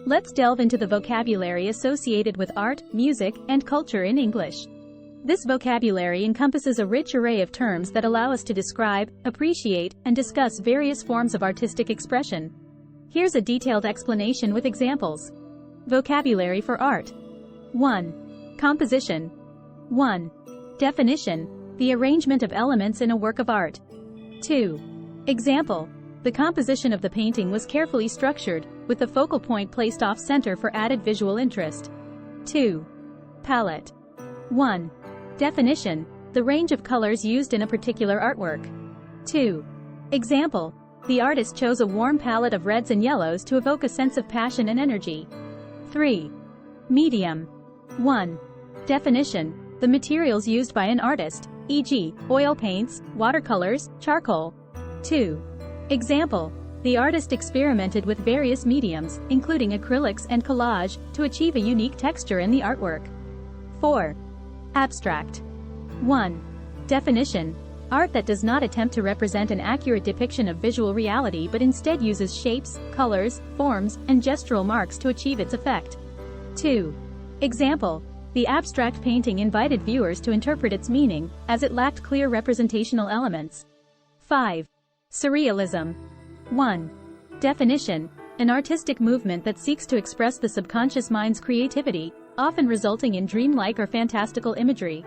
Let's delve into the vocabulary associated with art, music, and culture in English. This vocabulary encompasses a rich array of terms that allow us to describe, appreciate, and discuss various forms of artistic expression. Here's a detailed explanation with examples. Vocabulary for art. 1. Composition. 1. Definition: the arrangement of elements in a work of art. 2. Example: the composition of the painting was carefully structured, with the focal point placed off-center for added visual interest. 2. Palette. 1. Definition: the range of colors used in a particular artwork. 2. Example: the artist chose a warm palette of reds and yellows to evoke a sense of passion and energy. 3. Medium. 1. Definition: the materials used by an artist, e.g., oil paints, watercolors, charcoal. 2. Example: the artist experimented with various mediums, including acrylics and collage, to achieve a unique texture in the artwork. 4. Abstract. 1. Definition: art that does not attempt to represent an accurate depiction of visual reality but instead uses shapes, colors, forms, and gestural marks to achieve its effect. 2. Example: the abstract painting invited viewers to interpret its meaning, as it lacked clear representational elements. 5. Surrealism. 1. Definition: an artistic movement that seeks to express the subconscious mind's creativity, often resulting in dreamlike or fantastical imagery.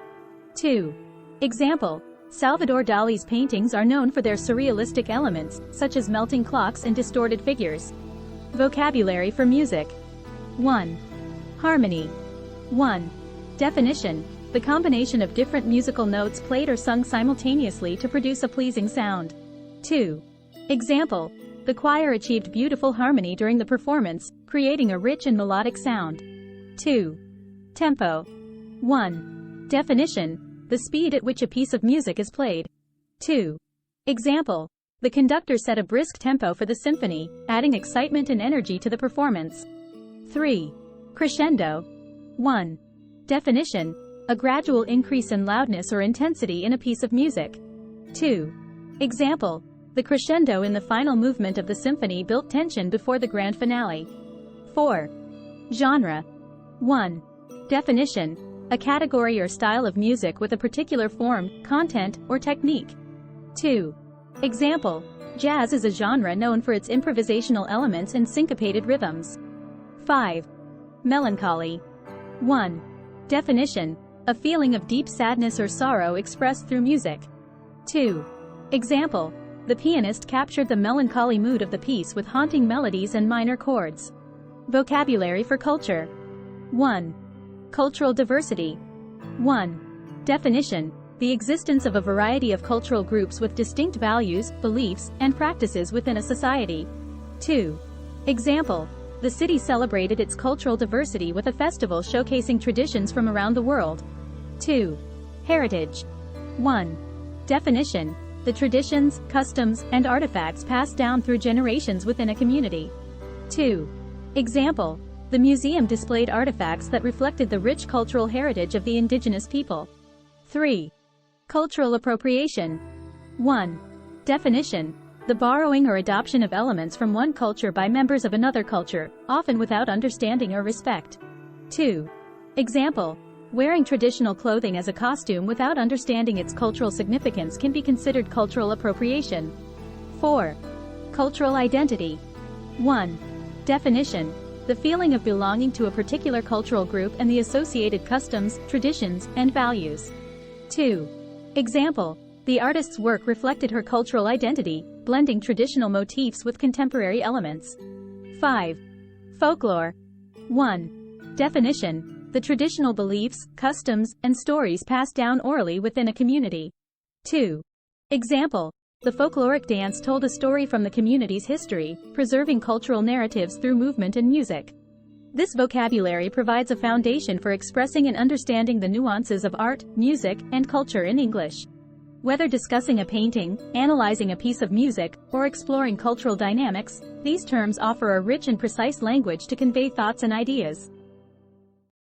2. Example: Salvador Dali's paintings are known for their surrealistic elements, such as melting clocks and distorted figures. Vocabulary for music. 1. Harmony. 1. Definition: the combination of different musical notes played or sung simultaneously to produce a pleasing sound. 2. Example: the choir achieved beautiful harmony during the performance, creating a rich and melodic sound. 2. Tempo. 1. Definition: the speed at which a piece of music is played. 2. Example: the conductor set a brisk tempo for the symphony, adding excitement and energy to the performance. 3. Crescendo. 1. Definition: a gradual increase in loudness or intensity in a piece of music. 2. Example: the crescendo in the final movement of the symphony built tension before the grand finale. 4. Genre. 1. Definition: a category or style of music with a particular form, content, or technique. 2. Example: jazz is a genre known for its improvisational elements and syncopated rhythms. 5. Melancholy. 1. Definition: a feeling of deep sadness or sorrow expressed through music. 2. Example: the pianist captured the melancholy mood of the piece with haunting melodies and minor chords. Vocabulary for culture. 1. Cultural diversity. 1. Definition: the existence of a variety of cultural groups with distinct values, beliefs, and practices within a society. 2. Example: the city celebrated its cultural diversity with a festival showcasing traditions from around the world. 2. Heritage. 1. Definition: the traditions, customs, and artifacts passed down through generations within a community. 2. Example: the museum displayed artifacts that reflected the rich cultural heritage of the indigenous people. 3. Cultural appropriation. 1. Definition: the borrowing or adoption of elements from one culture by members of another culture, often without understanding or respect. 2. Example: wearing traditional clothing as a costume without understanding its cultural significance can be considered cultural appropriation. 4. Cultural identity. 1. Definition: the feeling of belonging to a particular cultural group and the associated customs, traditions, and values. 2. Example: the artist's work reflected her cultural identity, blending traditional motifs with contemporary elements. 5. Folklore. 1. Definition: the traditional beliefs, customs, and stories passed down orally within a community. 2. Example: the folkloric dance told a story from the community's history, preserving cultural narratives through movement and music. This vocabulary provides a foundation for expressing and understanding the nuances of art, music, and culture in English. Whether discussing a painting, analyzing a piece of music, or exploring cultural dynamics, these terms offer a rich and precise language to convey thoughts and ideas.